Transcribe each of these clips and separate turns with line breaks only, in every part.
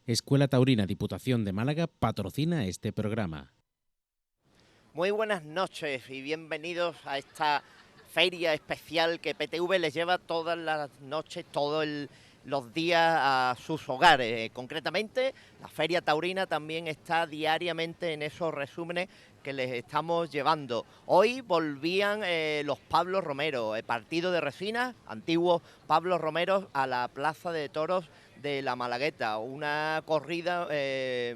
Escuela Taurina Diputación de Málaga patrocina este programa.
Muy buenas noches y bienvenidos a esta feria especial que PTV les lleva todas las noches, los días a sus hogares. Concretamente, la Feria Taurina también está diariamente en esos resúmenes que les estamos llevando. Hoy volvían los Pablos Romero, el partido de Resinas, antiguos Pablos Romero, a la Plaza de Toros de la Malagueta, una corrida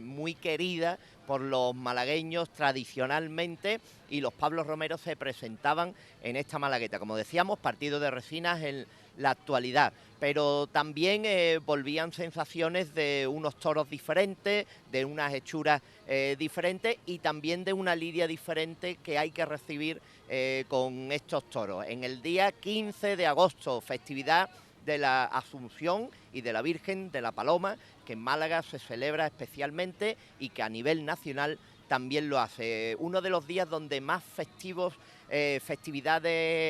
muy querida por los malagueños tradicionalmente, y los Pablos Romero se presentaban en esta Malagueta. Como decíamos, partido de Resinas en la actualidad, pero también volvían sensaciones de unos toros diferentes, de unas hechuras diferentes y también de una lidia diferente que hay que recibir con estos toros. En el día 15 de agosto, festividad de la Asunción y de la Virgen de la Paloma, que en Málaga se celebra especialmente y que a nivel nacional también lo hace. Uno de los días donde más festividades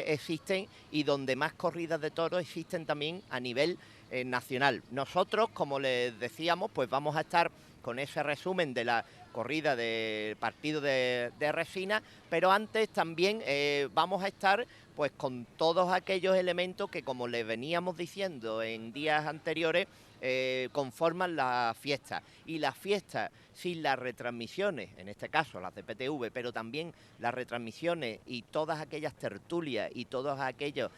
existen y donde más corridas de toros existen también a nivel nacional. Nosotros, como les decíamos, pues vamos a estar con ese resumen de la corrida del partido de Resinas, pero antes también vamos a estar pues con todos aquellos elementos que, como les veníamos diciendo en días anteriores, conforman la fiesta. Y la fiesta sin las retransmisiones, en este caso las de PTV, pero también las retransmisiones y todas aquellas tertulias y todos aquellos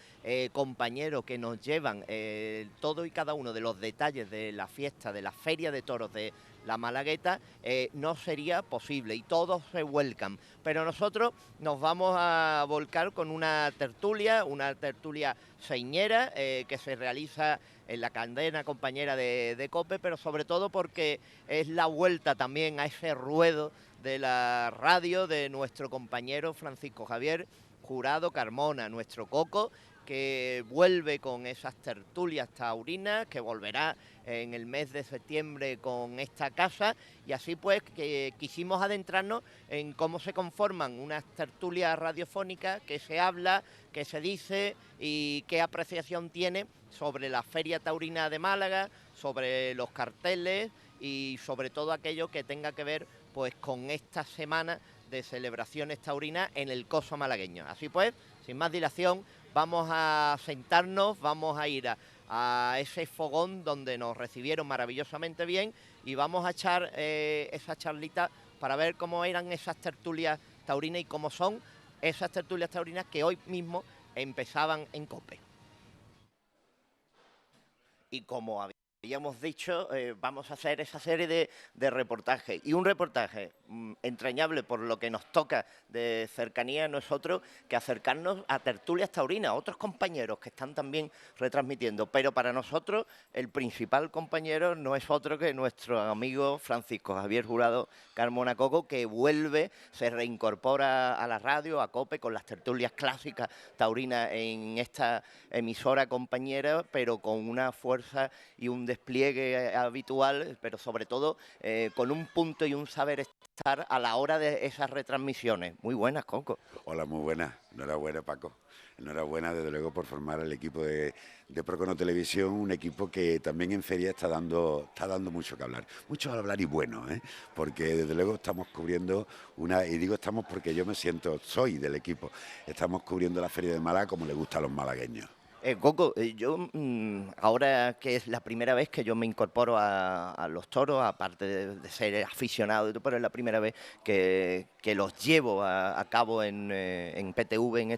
compañeros que nos llevan todo y cada uno de los detalles de la fiesta, de la Feria de Toros de la Malagueta, no sería posible, y todos se vuelcan. Pero nosotros nos vamos a volcar con una tertulia señera que se realiza en la cadena compañera de COPE, pero sobre todo porque es la vuelta también a ese ruedo de la radio de nuestro compañero Francisco Javier Jurado Carmona, nuestro Coco, que vuelve con esas tertulias taurinas, que volverá en el mes de septiembre con esta casa, y así pues que quisimos adentrarnos en cómo se conforman unas tertulias radiofónicas, qué se habla, qué se dice y qué apreciación tiene sobre la Feria Taurina de Málaga, sobre los carteles y sobre todo aquello que tenga que ver pues con esta semana de celebraciones taurinas en el coso malagueño. Así pues, sin más dilación, vamos a sentarnos, vamos a ir a ese fogón donde nos recibieron maravillosamente bien, y vamos a echar esa charlita para ver cómo eran esas tertulias taurinas y cómo son esas tertulias taurinas que hoy mismo empezaban en COPE. Y como habíamos dicho, vamos a hacer esa serie de reportajes. Y un reportaje entrañable, por lo que nos toca de cercanía a nosotros, que acercarnos a tertulias taurinas, a otros compañeros que están también retransmitiendo. Pero para nosotros el principal compañero no es otro que nuestro amigo Francisco Javier Jurado Carmona Coco, que vuelve, se reincorpora a la radio, a COPE, con las tertulias clásicas taurinas en esta emisora compañera, pero con una fuerza y un despliegue habitual, pero sobre todo con un punto y un saber estar a la hora de esas retransmisiones. Muy buenas, Coco.
Hola, muy buenas. Enhorabuena, Paco. Enhorabuena, desde luego, por formar el equipo de Procono Televisión, un equipo que también en feria está dando mucho que hablar. Mucho que hablar y bueno, porque desde luego estamos cubriendo y digo estamos porque yo soy del equipo, estamos cubriendo la Feria de Málaga como le gusta a los malagueños.
Coco, yo ahora que es la primera vez que yo me incorporo a los toros, aparte de ser aficionado, pero es la primera vez que los llevo a cabo en PTV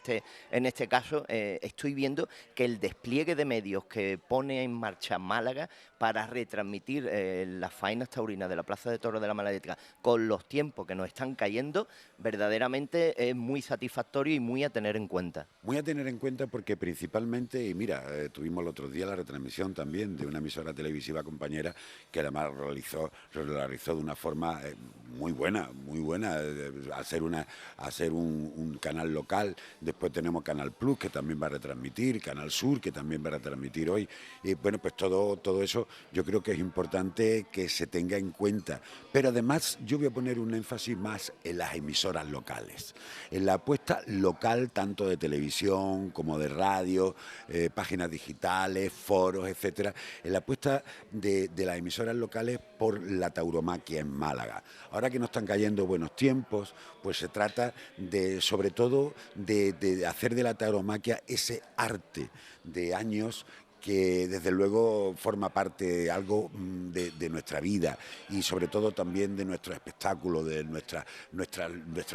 en este caso, estoy viendo que el despliegue de medios que pone en marcha Málaga para retransmitir las faenas taurinas de la Plaza de Toros de la Malagueta con los tiempos que nos están cayendo, verdaderamente es muy satisfactorio y muy a tener en cuenta.
Muy a tener en cuenta porque principalmente, y mira, tuvimos el otro día la retransmisión también de una emisora televisiva compañera que además realizó de una forma muy buena, hacer un canal local. Después tenemos Canal Plus, que también va a retransmitir, Canal Sur, que también va a retransmitir hoy. Y bueno, pues todo eso yo creo que es importante que se tenga en cuenta. Pero además yo voy a poner un énfasis más en las emisoras locales, en la apuesta local tanto de televisión como de radio, páginas digitales, foros, etcétera, en la apuesta de las emisoras locales por la tauromaquia en Málaga. Ahora que nos están cayendo buenos tiempos, pues se trata de, sobre todo, de hacer de la tauromaquia ese arte de años que desde luego forma parte algo de nuestra vida y sobre todo también de nuestro espectáculo, de nuestras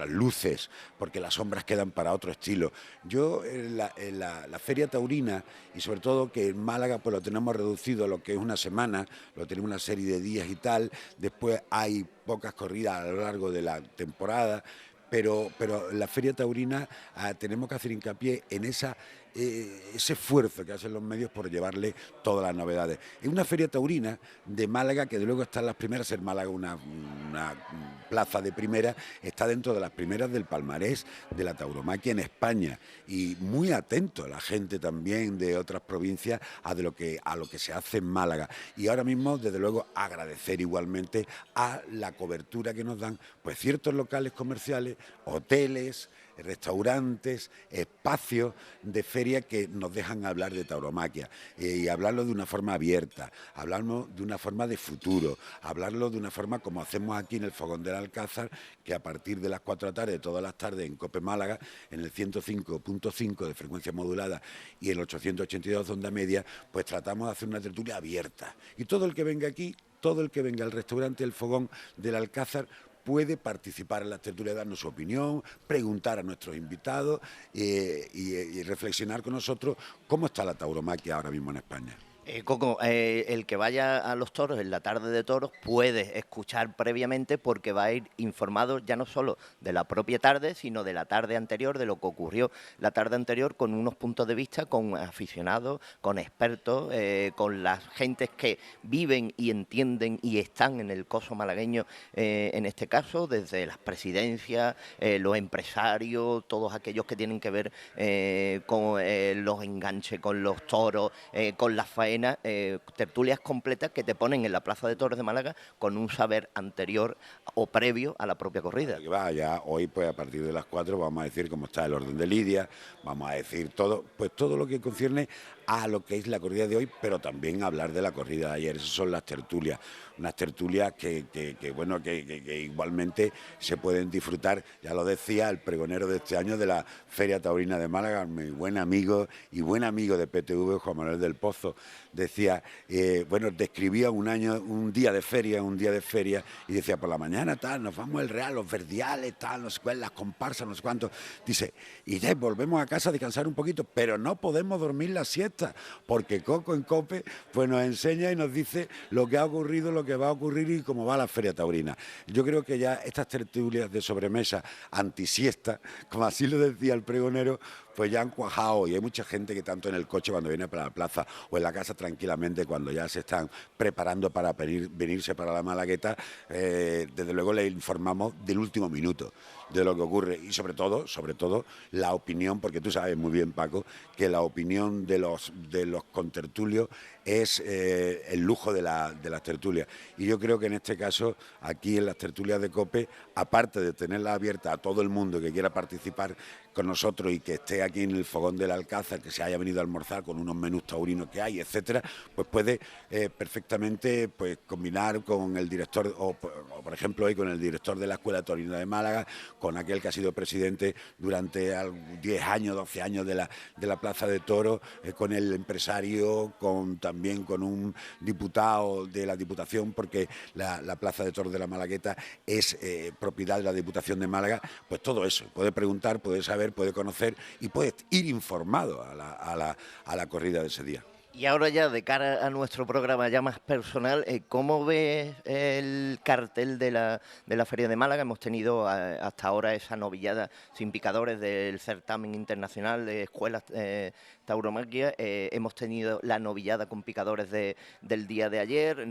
luces, porque las sombras quedan para otro estilo. Yo en la Feria Taurina, y sobre todo que en Málaga pues lo tenemos reducido a lo que es una semana, lo tenemos una serie de días y tal, después hay pocas corridas a lo largo de la temporada, pero la Feria Taurina tenemos que hacer hincapié en ese esfuerzo que hacen los medios por llevarle todas las novedades. Es una Feria Taurina de Málaga que de luego está en las primeras, ser Málaga una plaza de primera, está dentro de las primeras del palmarés de la tauromaquia en España, y muy atento la gente también de otras provincias a lo que se hace en Málaga. Y ahora mismo, desde luego, agradecer igualmente a la cobertura que nos dan pues ciertos locales comerciales, hoteles, restaurantes, espacios de feria que nos dejan hablar de tauromaquia y hablarlo de una forma abierta, hablarlo de una forma de futuro, hablarlo de una forma como hacemos aquí en el Fogón del Alcázar, que a partir de las 4 de la tarde, todas las tardes en COPE Málaga, en el 105.5 de frecuencia modulada y el 882 de onda media, pues tratamos de hacer una tertulia abierta. Y todo el que venga aquí, todo el que venga al restaurante El Fogón del Alcázar, puede participar en las tertulias, darnos su opinión, preguntar a nuestros invitados y reflexionar con nosotros cómo está la tauromaquia ahora mismo en España.
Coco, el que vaya a los toros en la tarde de toros puede escuchar previamente, porque va a ir informado ya no solo de la propia tarde, sino de la tarde anterior, de lo que ocurrió la tarde anterior, con unos puntos de vista, con aficionados, con expertos, con las gentes que viven y entienden y están en el coso malagueño, en este caso, desde las presidencias, los empresarios, todos aquellos que tienen que ver con los enganches, con los toros, con las faenas. Tertulias completas que te ponen en la Plaza de Toros de Málaga con un saber anterior o previo a la propia corrida.
Ya hoy, pues a partir de las 4 vamos a decir cómo está el orden de lidia, vamos a decir todo lo que concierne a lo que es la corrida de hoy, pero también hablar de la corrida de ayer. Esas son las tertulias, unas tertulias que igualmente se pueden disfrutar. Ya lo decía el pregonero de este año de la Feria Taurina de Málaga, mi buen amigo de PTV, Juan Manuel del Pozo, decía, describía un día de feria, y decía, por la mañana tal, nos vamos al Real, los verdiales, tal, no sé cuál, las comparsas, no sé cuánto. Dice, y ya volvemos a casa a descansar un poquito, pero no podemos dormir la siesta, porque Coco en COPE pues nos enseña y nos dice lo que ha ocurrido, lo que va a ocurrir y cómo va la Feria Taurina. Yo creo que ya estas tertulias de sobremesa antisiesta, como así lo decía el pregonero, pues ya han cuajado, y hay mucha gente que tanto en el coche cuando viene para la plaza o en la casa tranquilamente cuando ya se están preparando para venirse para la Malagueta, desde luego le informamos del último minuto de lo que ocurre, y sobre todo la opinión, porque tú sabes muy bien, Paco, que la opinión de los contertulios es el lujo de las tertulias, y yo creo que en este caso aquí en las tertulias de COPE, aparte de tenerlas abiertas a todo el mundo que quiera participar con nosotros y que esté aquí en el Fogón del Alcázar, que se haya venido a almorzar con unos menús taurinos que hay, etcétera, pues puede perfectamente pues combinar con el director, o por ejemplo hoy con el director de la Escuela Taurina de Málaga, con aquel que ha sido presidente durante 10 años, 12 años de la Plaza de Toros, con el empresario, también con un diputado de la Diputación, porque la Plaza de Toros de la Malagueta es propiedad de la Diputación de Málaga. Pues todo eso, puede preguntar, puede saber, puede conocer y puede ir informado a la corrida de ese día.
Y ahora ya, de cara a nuestro programa ya más personal, ¿cómo ves el cartel de la Feria de Málaga? Hemos tenido hasta ahora esa novillada sin picadores del certamen internacional de escuelas tauromaquia. Hemos tenido la novillada con picadores del día de ayer.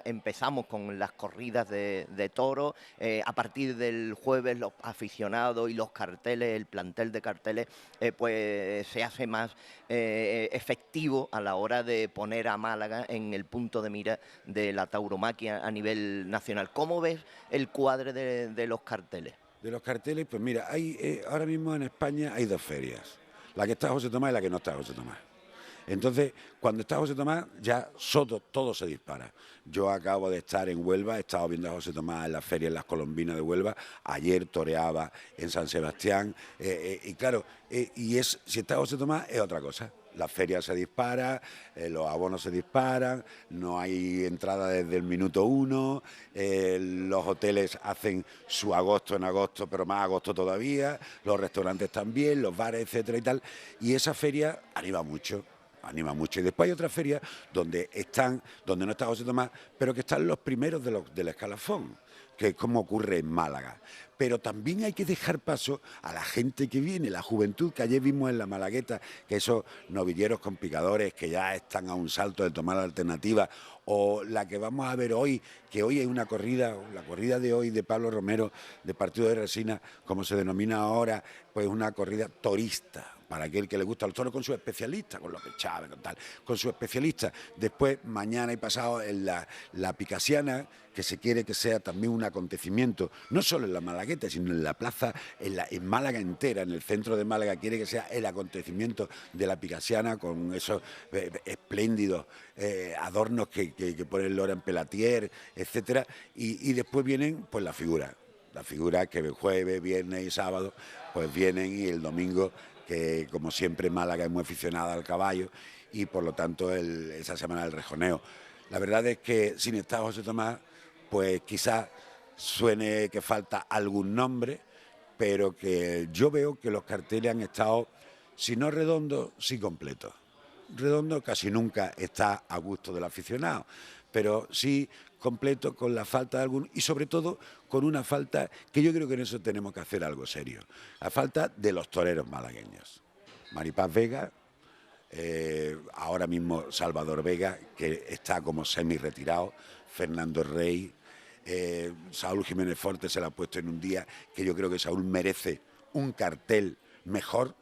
Empezamos con las corridas de toros. A partir del jueves, los aficionados y los carteles, el plantel de carteles, pues se hace más efectivo a la hora de poner a Málaga en el punto de mira de la tauromaquia a nivel nacional. ¿Cómo ves el cuadre de los carteles?
De los carteles, pues mira, ahora mismo en España hay 2 ferias, la que está José Tomás y la que no está José Tomás. Entonces, cuando está José Tomás, ya todo se dispara. Yo acabo de estar en Huelva, he estado viendo a José Tomás en la feria en Las Colombinas de Huelva, ayer toreaba en San Sebastián, y claro, si está José Tomás es otra cosa. La feria se dispara, los abonos se disparan, no hay entrada desde el minuto 1, los hoteles hacen su agosto en agosto, pero más agosto todavía, los restaurantes también, los bares, etcétera y tal, y esa feria anima mucho. Y después hay otras ferias donde no está José Tomás, pero que están los primeros del escalafón, que es como ocurre en Málaga. Pero también hay que dejar paso a la gente que viene, la juventud que ayer vimos en la Malagueta, que esos novilleros con picadores que ya están a un salto de tomar la alternativa, o la que vamos a ver hoy, que hoy hay una corrida, la corrida de hoy de Pablo Romero, de Partido de Resina, como se denomina ahora, pues una corrida torista, para aquel que le gusta los toros, con su especialista, con López Chávez, con su especialista. Después, mañana y pasado, en la Picasiana, que se quiere que sea también un acontecimiento, no solo en la Malagueta, sino en la plaza, en Málaga entera, en el centro de Málaga, quiere que sea el acontecimiento de la Picasiana, con esos espléndidos adornos que pone Laurent Pelletier, etcétera, y después vienen pues las figuras que el jueves, viernes y sábado, pues vienen, y el domingo, que como siempre Málaga es muy aficionada al caballo, y por lo tanto esa semana del rejoneo. La verdad es que sin estar José Tomás, pues quizás suene que falta algún nombre, pero que yo veo que los carteles han estado, si no redondos, sí completos. Redondo casi nunca está a gusto del aficionado, pero sí completo, con la falta de algún, y sobre todo con una falta que yo creo que en eso tenemos que hacer algo serio, la falta de los toreros malagueños. Maripaz Vega, ahora mismo Salvador Vega, que está como semi-retirado, Fernando Rey, Saúl Jiménez Forte se la ha puesto en un día que yo creo que Saúl merece un cartel mejor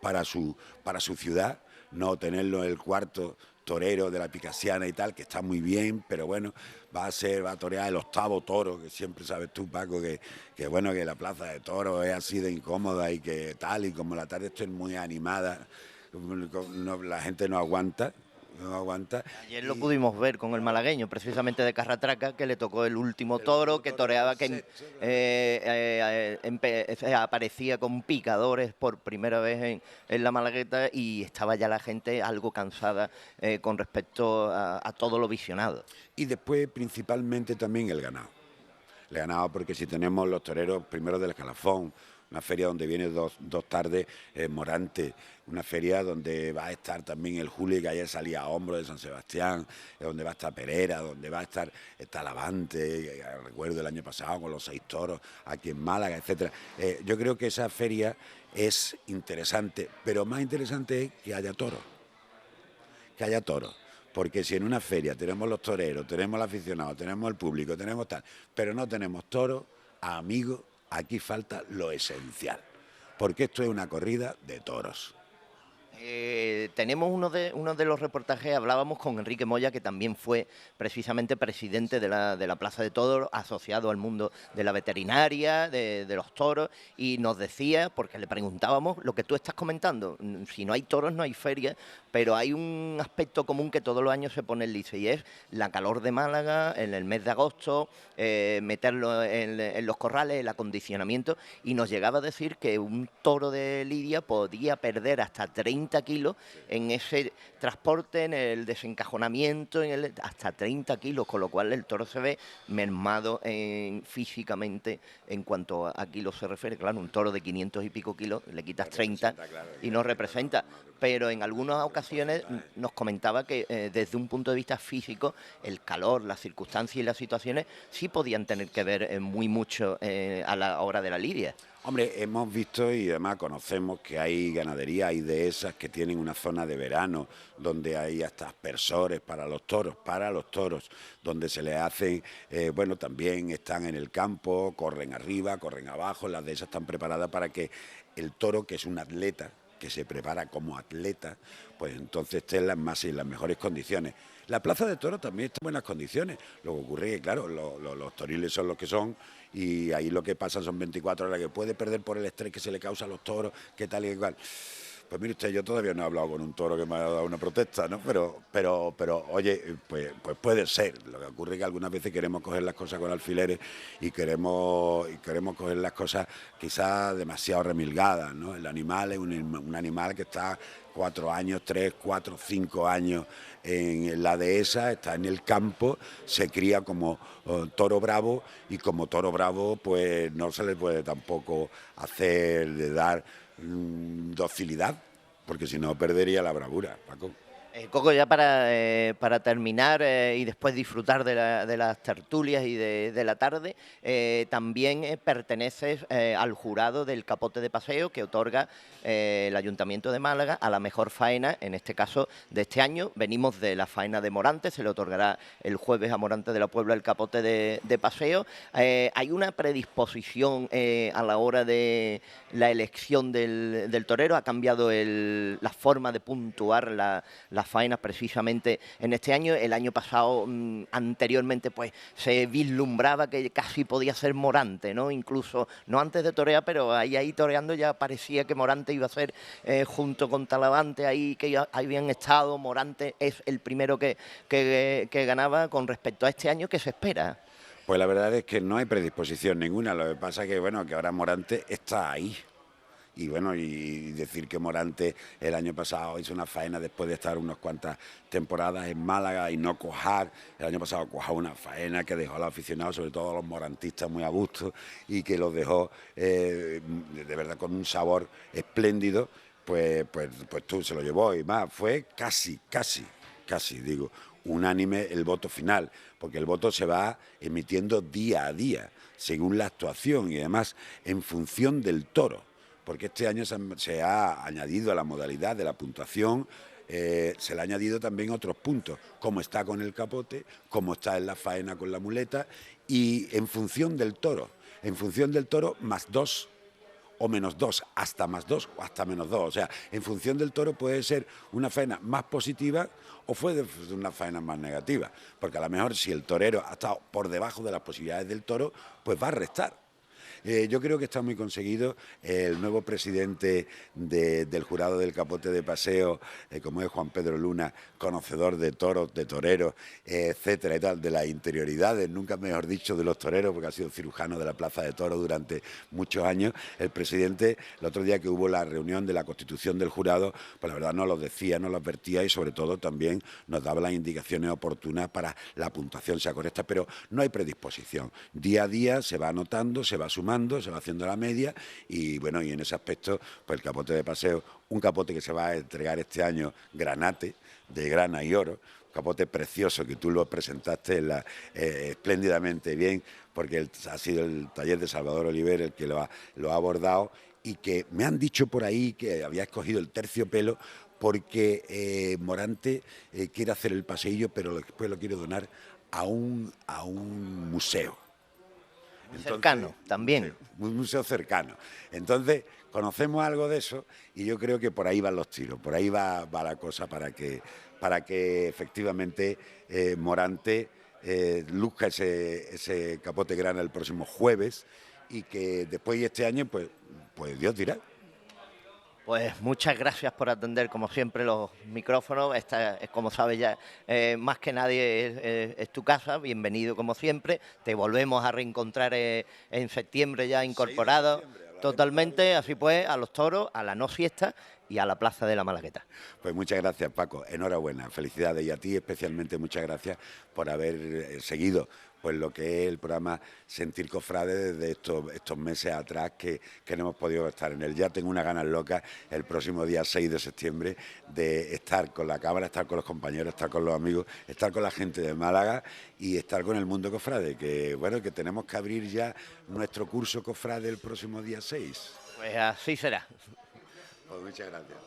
para su ciudad, no tenerlo en el cuarto torero de la Picasiana y tal, que está muy bien, pero bueno, va a torear el 8º toro, que siempre sabes tú, Paco, que bueno, que la plaza de toros es así de incómoda y que tal, y como la tarde estoy muy animada, la gente no aguanta.
Ayer lo pudimos ver con el malagueño, precisamente de Carratraca, que le tocó el último toro, que toreaba, que aparecía con picadores por primera vez en la Malagueta, y estaba ya la gente algo cansada con respecto a todo lo visionado.
Y después principalmente también el ganado. El ganado, porque si tenemos los toreros primero del escalafón, una feria donde viene dos tardes Morante, una feria donde va a estar también el Juli, que ayer salía a hombro de San Sebastián, donde va a estar Pereira, donde va a estar Talavante, recuerdo el año pasado con los 6 toros aquí en Málaga, etcétera. Yo creo que esa feria es interesante, pero más interesante es que haya toros. Porque si en una feria tenemos los toreros, tenemos el aficionado, tenemos el público, tenemos tal, pero no tenemos toros, amigos, aquí falta lo esencial, porque esto es una corrida de toros.
Tenemos uno de los reportajes, hablábamos con Enrique Moya, que también fue precisamente presidente de la Plaza de Toros, asociado al mundo de la veterinaria, de los toros, y nos decía, porque le preguntábamos lo que tú estás comentando, si no hay toros no hay feria, pero hay un aspecto común que todos los años se pone en lice, y es la calor de Málaga en el mes de agosto, meterlo en los corrales, el acondicionamiento, y nos llegaba a decir que un toro de lidia podía perder hasta 30 kilos en ese transporte, en el desencajonamiento, hasta 30 kilos, con lo cual el toro se ve mermado físicamente en cuanto a kilos se refiere. Claro, un toro de 500 y pico kilos, le quitas 30 y no representa, pero en algunas ocasiones nos comentaba que desde un punto de vista físico, el calor, las circunstancias y las situaciones sí podían tener que ver muy mucho a la hora de la lidia.
Hombre, hemos visto y además conocemos que hay ganaderías, hay dehesas que tienen una zona de verano donde hay hasta aspersores para los toros, donde se les hacen, bueno, también están en el campo, corren arriba, corren abajo, las dehesas están preparadas para que el toro, que es un atleta, que se prepara como atleta, pues entonces esté en las mejores condiciones. La plaza de toros también está en buenas condiciones. Lo que ocurre es que, claro, los toriles son los que son, y ahí lo que pasa son 24 horas que puede perder por el estrés que se le causa a los toros, que tal y igual. Pues mire usted, yo todavía no he hablado con un toro que me ha dado una protesta, ¿no? Pero oye, pues puede ser. Lo que ocurre es que algunas veces queremos coger las cosas con alfileres y queremos coger las cosas quizás demasiado remilgadas, ¿no? El animal es un animal que está 4 años, 3, 4, 5 años en la dehesa, está en el campo, se cría como toro bravo y como toro bravo pues no se le puede tampoco hacer de dar docilidad, porque si no perdería la bravura, Paco.
Coco, ya para terminar y después disfrutar de las tertulias y de la tarde, también perteneces al jurado del Capote de Paseo que otorga el Ayuntamiento de Málaga a la mejor faena, en este caso de este año. Venimos de la faena de Morante, se le otorgará el jueves a Morante de la Puebla el Capote de Paseo. ¿Hay una predisposición a la hora de la elección del torero? ¿Ha cambiado la forma de puntuar las faenas precisamente en este año? El año pasado, anteriormente, pues se vislumbraba que casi podía ser Morante, ¿no? Incluso, no antes de torear, pero ahí toreando ya parecía que Morante iba a ser junto con Talavante, ahí que ya habían estado. Morante es el primero que ganaba. Con respecto a este año, ¿qué se espera?
Pues la verdad es que no hay predisposición ninguna. Lo que pasa es que, bueno, que ahora Morante está ahí. Y bueno, y decir que Morante el año pasado hizo una faena después de estar unas cuantas temporadas en Málaga y no cuajar. El año pasado cuajó una faena que dejó a los aficionados, sobre todo a los morantistas, muy a gusto y que los dejó de verdad con un sabor espléndido. Pues tú se lo llevó y más. Fue casi, digo, unánime el voto final, porque el voto se va emitiendo día a día, según la actuación y además en función del toro. Porque este año se ha añadido a la modalidad de la puntuación, se le ha añadido también otros puntos, como está con el capote, como está en la faena con la muleta, y en función del toro, más 2 o menos 2, hasta más 2 o hasta menos 2. O sea, en función del toro puede ser una faena más positiva o fue una faena más negativa, porque a lo mejor si el torero ha estado por debajo de las posibilidades del toro, pues va a restar. Yo creo que está muy conseguido. El nuevo presidente del jurado del Capote de Paseo, como es Juan Pedro Luna, conocedor de toros, de toreros, etcétera y tal, de las interioridades, nunca mejor dicho, de los toreros, porque ha sido cirujano de la Plaza de Toros durante muchos años. El presidente, el otro día que hubo la reunión de la constitución del jurado, pues la verdad nos lo decía, nos lo advertía y sobre todo también nos daba las indicaciones oportunas para la puntuación sea correcta, pero no hay predisposición. Día a día se va anotando, se va sumando, se va haciendo la media y bueno, y en ese aspecto, pues el Capote de Paseo, un capote que se va a entregar este año granate, de grana y oro, un capote precioso que tú lo presentaste espléndidamente bien, porque ha sido el taller de Salvador Oliver el que lo ha abordado y que me han dicho por ahí que había escogido el terciopelo porque Morante quiere hacer el paseillo, pero después lo quiere donar a un museo.
Entonces, cercano también.
Un museo cercano. Entonces, conocemos algo de eso y yo creo que por ahí van los tiros, por ahí va la cosa para que efectivamente Morante luzca ese capote grana el próximo jueves y que después de este año, pues Dios dirá.
Pues muchas gracias por atender, como siempre, los micrófonos. Esta es, como sabes ya, más que nadie es tu casa. Bienvenido, como siempre. Te volvemos a reencontrar en septiembre ya incorporado totalmente. Así pues, a los toros, a la no siesta y a la Plaza de la Malagueta.
Pues muchas gracias, Paco. Enhorabuena, felicidades. Y a ti especialmente muchas gracias por haber seguido pues lo que es el programa Sentir Cofrade desde estos meses atrás que no hemos podido estar en él. Ya tengo unas ganas locas el próximo día 6 de septiembre de estar con la cámara, estar con los compañeros, estar con los amigos, estar con la gente de Málaga y estar con el mundo cofrade, que bueno, que tenemos que abrir ya nuestro curso cofrade el próximo día 6.
Pues así será.
Pues muchas gracias.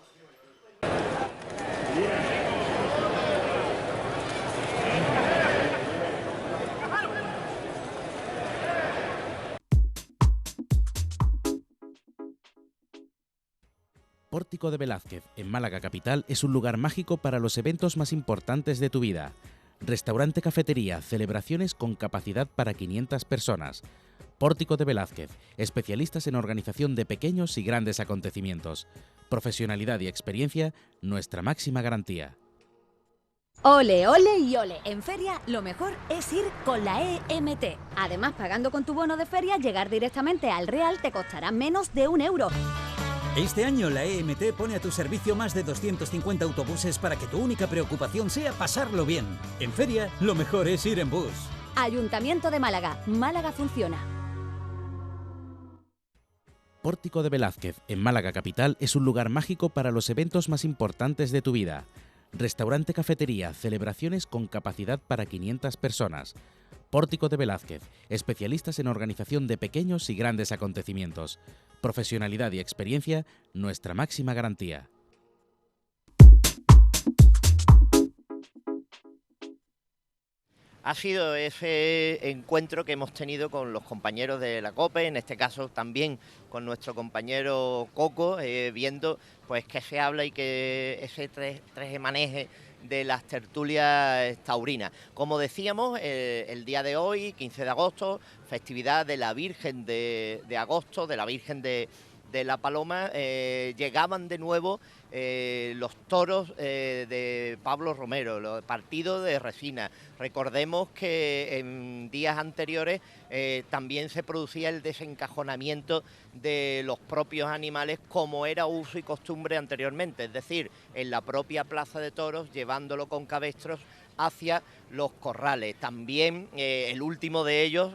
Pórtico de Velázquez, en Málaga capital, es un lugar mágico para los eventos más importantes de tu vida. Restaurante, cafetería, celebraciones con capacidad para 500 personas. Pórtico de Velázquez, especialistas en organización de pequeños y grandes acontecimientos. Profesionalidad y experiencia, nuestra máxima garantía.
Ole, ole y ole. En feria lo mejor es ir con la EMT. Además, pagando con tu bono de feria, llegar directamente al Real te costará menos de €1.
Este año la EMT pone a tu servicio más de 250 autobuses para que tu única preocupación sea pasarlo bien. En feria lo mejor es ir en bus.
Ayuntamiento de Málaga. Málaga funciona.
Pórtico de Velázquez, en Málaga capital, es un lugar mágico para los eventos más importantes de tu vida. Restaurante-cafetería, celebraciones con capacidad para 500 personas. Pórtico de Velázquez, especialistas en organización de pequeños y grandes acontecimientos. Profesionalidad y experiencia, nuestra máxima garantía.
Ha sido ese encuentro que hemos tenido con los compañeros de la COPE, en este caso también con nuestro compañero Coco, viendo pues qué se habla y que ese maneje de las tertulias taurinas. Como decíamos, el día de hoy, 15 de agosto, festividad de la Virgen de Agosto, de la Virgen de la Paloma, llegaban de nuevo los toros de Pablo Romero, los partidos de Resina. Recordemos que en días anteriores también se producía el desencajonamiento de los propios animales, como era uso y costumbre anteriormente, es decir, en la propia plaza de toros, llevándolo con cabestros hacia los corrales. También el último de ellos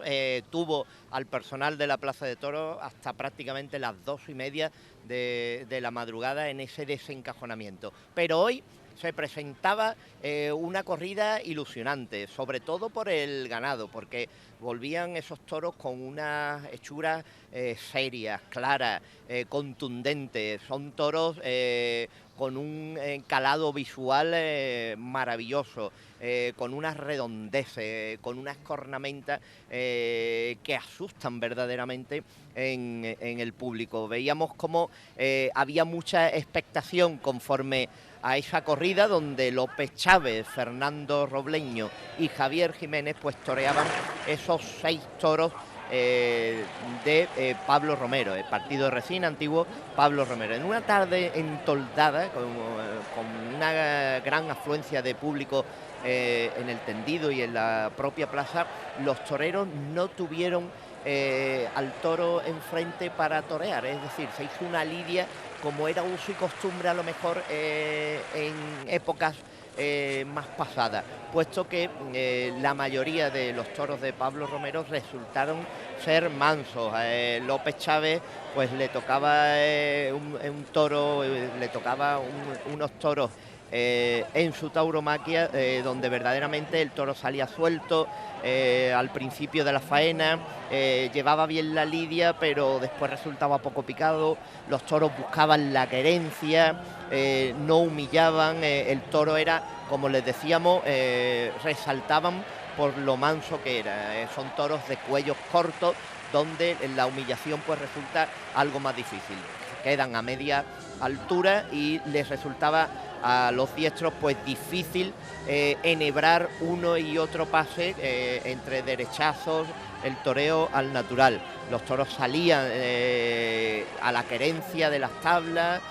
tuvo al personal de la Plaza de Toros hasta prácticamente las 2:30 de la madrugada en ese desencajonamiento. Pero hoy se presentaba una corrida ilusionante, sobre todo por el ganado, porque volvían esos toros con unas hechuras serias, claras, contundentes. Son toros con un calado visual maravilloso, con unas redondeces, con unas cornamentas que asustan verdaderamente en el público. Veíamos cómo había mucha expectación conforme a esa corrida, donde López Chávez, Fernando Robleño y Javier Jiménez pues toreaban esos 6 toros de Pablo Romero, el partido de Resina, antiguo Pablo Romero. En una tarde entoldada, con una gran afluencia de público en el tendido y en la propia plaza, los toreros no tuvieron al toro enfrente para torear, es decir, se hizo una lidia como era uso y costumbre a lo mejor en épocas más pasadas, puesto que la mayoría de los toros de Pablo Romero resultaron ser mansos. López Chávez pues le tocaba un toro, le tocaba unos toros en su tauromaquia, donde verdaderamente el toro salía suelto al principio de la faena, llevaba bien la lidia, pero después resultaba poco picado. Los toros buscaban la querencia, no humillaban, el toro era, como les decíamos, resaltaban por lo manso que era. Son toros de cuellos cortos, donde la humillación pues resulta algo más difícil. Quedan a media altura y les resultaba a los diestros pues difícil enhebrar uno y otro pase entre derechazos, el toreo al natural. Los toros salían a la querencia de las tablas,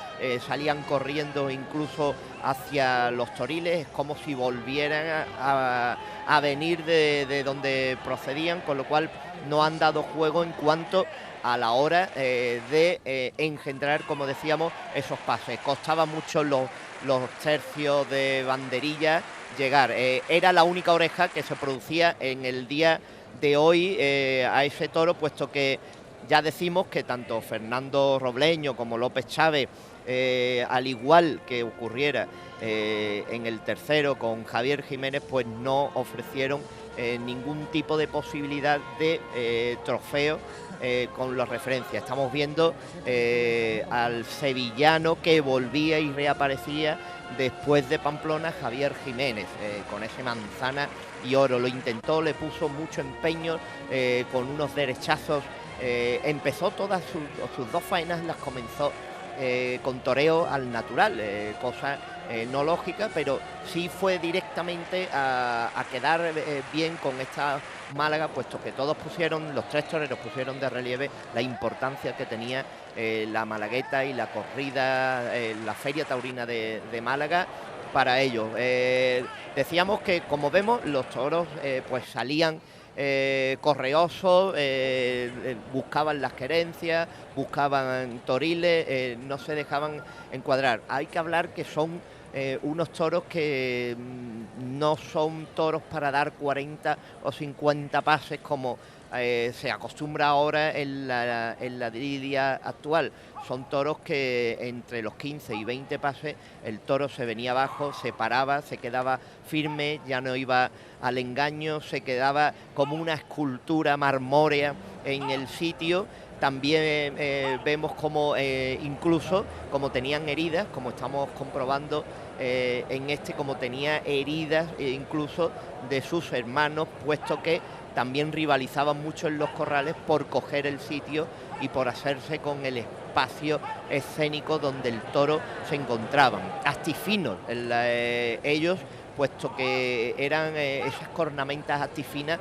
salían corriendo incluso hacia los toriles, como si volvieran a venir de donde procedían, con lo cual no han dado juego en cuanto a la hora de engendrar, como decíamos, esos pases. Costaba mucho los tercios de banderilla llegar. Era la única oreja que se producía en el día de hoy a ese toro, puesto que ya decimos que tanto Fernando Robleño como López Chávez, al igual que ocurriera en el tercero con Javier Jiménez, pues no ofrecieron ningún tipo de posibilidad de trofeo con las referencias. Estamos viendo al sevillano que volvía y reaparecía después de Pamplona, Javier Jiménez, con ese manzana y oro. Lo intentó, le puso mucho empeño, con unos derechazos. Empezó todas sus 2 faenas, las comenzó con toreo al natural, cosa no lógica, pero sí fue directamente a quedar bien con esta Málaga, puesto que los 3 toreros pusieron de relieve la importancia que tenía la Malagueta y la corrida, la Feria Taurina de Málaga para ellos. Decíamos que, como vemos, los toros pues salían correosos, buscaban las querencias, buscaban toriles, no se dejaban encuadrar. Hay que hablar que son unos toros que no son toros para dar 40 o 50 pases como se acostumbra ahora en la lidia actual. Son toros que entre los 15 y 20 pases el toro se venía abajo, se paraba, se quedaba firme, ya no iba al engaño, se quedaba como una escultura marmórea en el sitio. También vemos como incluso como tenían heridas, como estamos comprobando como tenía heridas incluso de sus hermanos, puesto que también rivalizaban mucho en los corrales por coger el sitio y por hacerse con el espacio escénico donde el toro se encontraban. Astifinos, ellos, puesto que eran esas cornamentas astifinas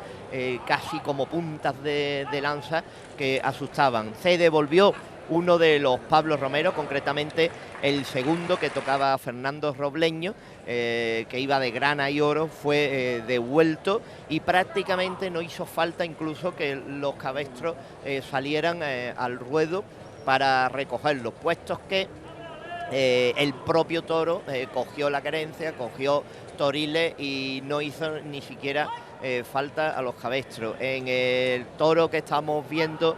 casi como puntas de lanza que asustaban. Se devolvió uno de los Pablo Romero, concretamente el segundo que tocaba Fernando Robleño, que iba de grana y oro, fue devuelto y prácticamente no hizo falta incluso que los cabestros salieran al ruedo para recogerlos, puestos que el propio toro cogió la querencia, cogió toriles y no hizo ni siquiera falta a los cabestros. En el toro que estamos viendo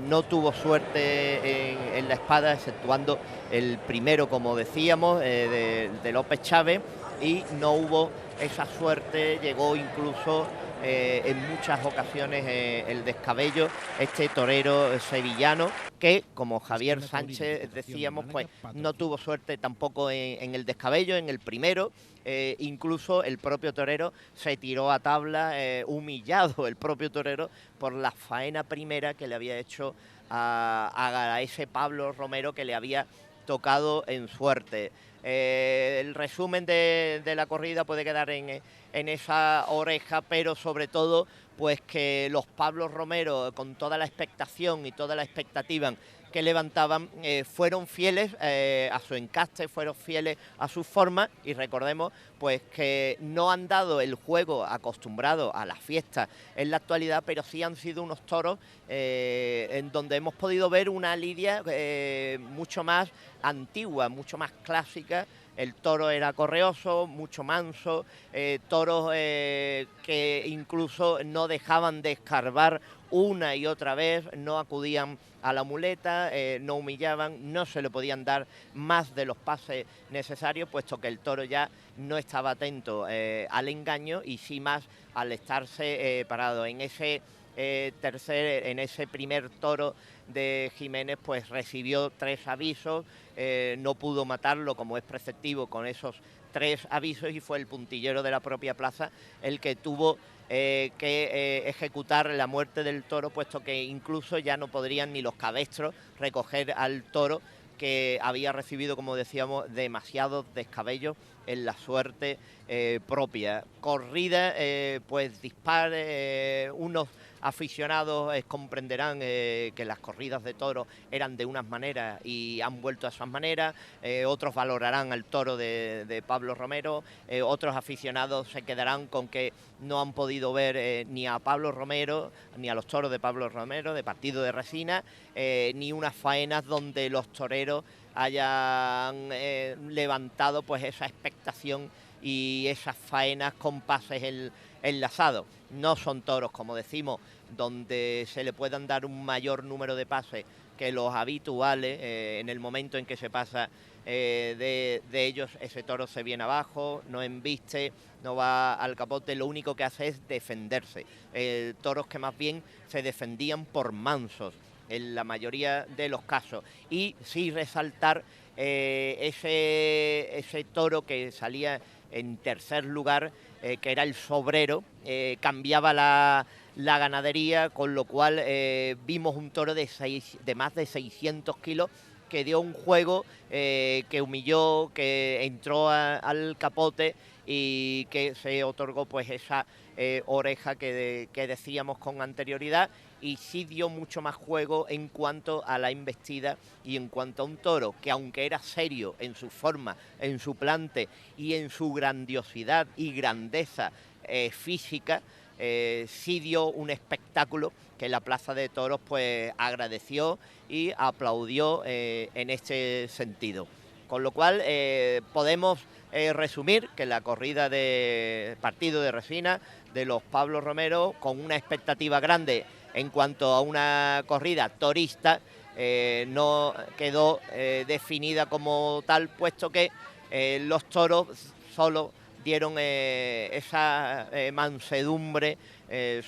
no tuvo suerte en la espada, exceptuando el primero, como decíamos, de López Chávez, y no hubo esa suerte, llegó incluso en muchas ocasiones el descabello, este torero sevillano, que como Javier Sánchez decíamos, pues no tuvo suerte tampoco en el descabello, en el primero. Incluso el propio torero se tiró a tabla, humillado el propio torero por la faena primera que le había hecho a ese Pablo Romero, que le había tocado en suerte. El resumen de la corrida puede quedar en esa oreja, pero sobre todo pues que los Pablo Romero, con toda la expectación y toda la expectativa que levantaban, fueron fieles a su encaste, fueron fieles a su forma, y recordemos pues que no han dado el juego acostumbrado a las fiestas en la actualidad, pero sí han sido unos toros en donde hemos podido ver una lidia mucho más antigua, mucho más clásica. El toro era correoso, mucho manso, toros que incluso no dejaban de escarbar una y otra vez, no acudían a la muleta, no humillaban, no se le podían dar más de los pases necesarios, puesto que el toro ya no estaba atento al engaño y sí más al estarse parado. En ese primer toro de Jiménez, pues recibió 3 avisos, no pudo matarlo como es preceptivo con esos 3 avisos, y fue el puntillero de la propia plaza el que tuvo que ejecutar la muerte del toro, puesto que incluso ya no podrían ni los cabestros recoger al toro, que había recibido, como decíamos, demasiados descabellos en la suerte propia. Corrida, pues dispar, unos aficionados comprenderán que las corridas de toros eran de unas maneras y han vuelto a esas maneras, otros valorarán al toro de Pablo Romero, otros aficionados se quedarán con que no han podido ver ni a Pablo Romero, ni a los toros de Pablo Romero, de Partido de Resina, ni unas faenas donde los toreros hayan levantado pues esa expectación y esas faenas con pases enlazados. No son toros, como decimos, donde se le puedan dar un mayor número de pases que los habituales. En el momento en que se pasa de ellos, ese toro se viene abajo, no embiste, no va al capote, lo único que hace es defenderse. Toros que más bien se defendían por mansos en la mayoría de los casos. Y sí resaltar ese toro que salía en tercer lugar, que era el Sobrero, cambiaba la ganadería, con lo cual vimos un toro de más de 600 kilos que dio un juego que humilló, que entró al capote y que se otorgó pues esa oreja que decíamos con anterioridad, y sí dio mucho más juego en cuanto a la embestida y en cuanto a un toro que, aunque era serio en su forma, en su plante y en su grandiosidad y grandeza física, sí dio un espectáculo que la Plaza de Toros pues agradeció y aplaudió en este sentido. Con lo cual podemos resumir que la corrida de Partido de Resina de los Pablo Romero, con una expectativa grande en cuanto a una corrida torista, no quedó definida como tal, puesto que los toros solo dieron esa mansedumbre,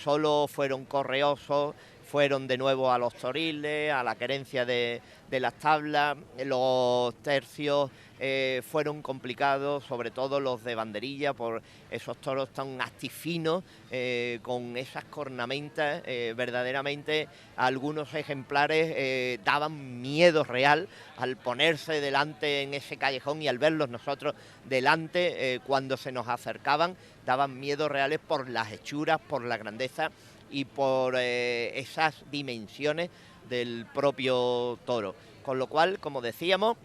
solo fueron correosos, fueron de nuevo a los toriles, a la querencia de las tablas, los tercios fueron complicados, sobre todo los de banderilla, por esos toros tan actifinos, con esas cornamentas, verdaderamente algunos ejemplares daban miedo real al ponerse delante en ese callejón y al verlos nosotros delante, cuando se nos acercaban, daban miedo reales por las hechuras, por la grandeza y por esas dimensiones del propio toro. Con lo cual, como decíamos,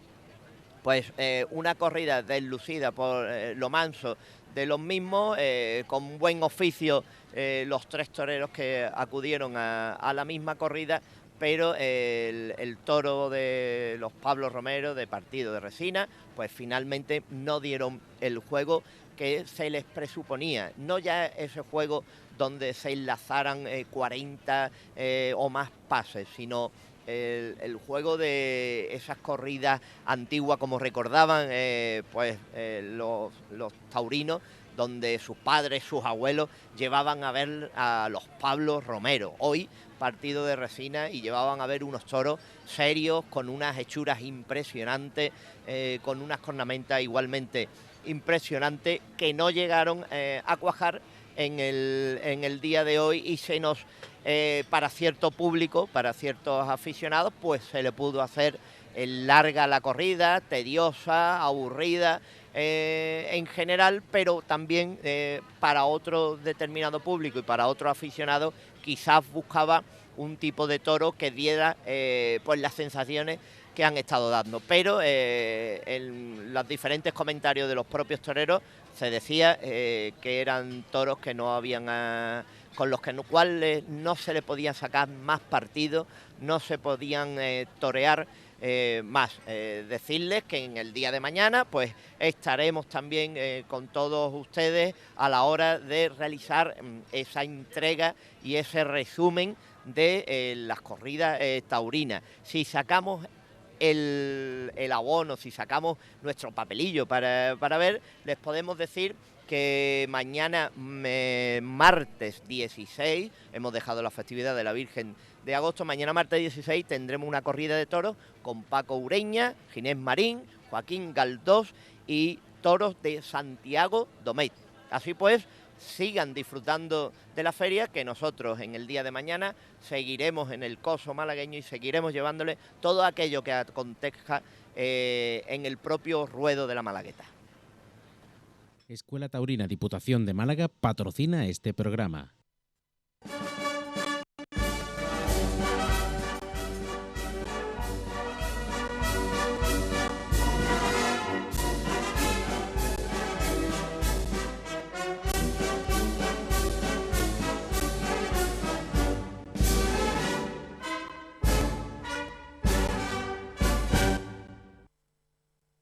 pues una corrida deslucida por lo manso de los mismos, con buen oficio los tres toreros que acudieron a la misma corrida, pero el toro de los Pablo Romero, de Partido de Resina, pues finalmente no dieron el juego que se les presuponía, no ya ese juego donde se enlazaran 40 o más pases, sino el juego de esas corridas antiguas, como recordaban los taurinos, donde sus padres, sus abuelos llevaban a ver a los Pablo Romero, hoy Partido de Resina, y llevaban a ver unos toros serios, con unas hechuras impresionantes, con unas cornamentas igualmente impresionantes, que no llegaron a cuajar en el día de hoy, y se nos, para cierto público, para ciertos aficionados, pues se le pudo hacer larga la corrida, tediosa, aburrida en general, pero también para otro determinado público y para otro aficionado quizás buscaba un tipo de toro que diera pues las sensaciones que han estado dando. Pero en los diferentes comentarios de los propios toreros se decía que eran toros que no habían con los cuales no se le podían sacar más partido, no se podían torear más. Decirles que en el día de mañana pues estaremos también con todos ustedes a la hora de realizar esa entrega y ese resumen de las corridas taurinas. Si sacamos el abono, si sacamos nuestro papelillo para ver, les podemos decir que mañana, martes 16, hemos dejado la festividad de la Virgen de agosto, mañana martes 16 tendremos una corrida de toros con Paco Ureña, Ginés Marín, Joaquín Galdós y toros de Santiago Domet. Así pues, sigan disfrutando de la feria, que nosotros en el día de mañana seguiremos en el Coso malagueño y seguiremos llevándole todo aquello que acontezca en el propio ruedo de la Malagueta.
Escuela Taurina Diputación de Málaga patrocina este programa.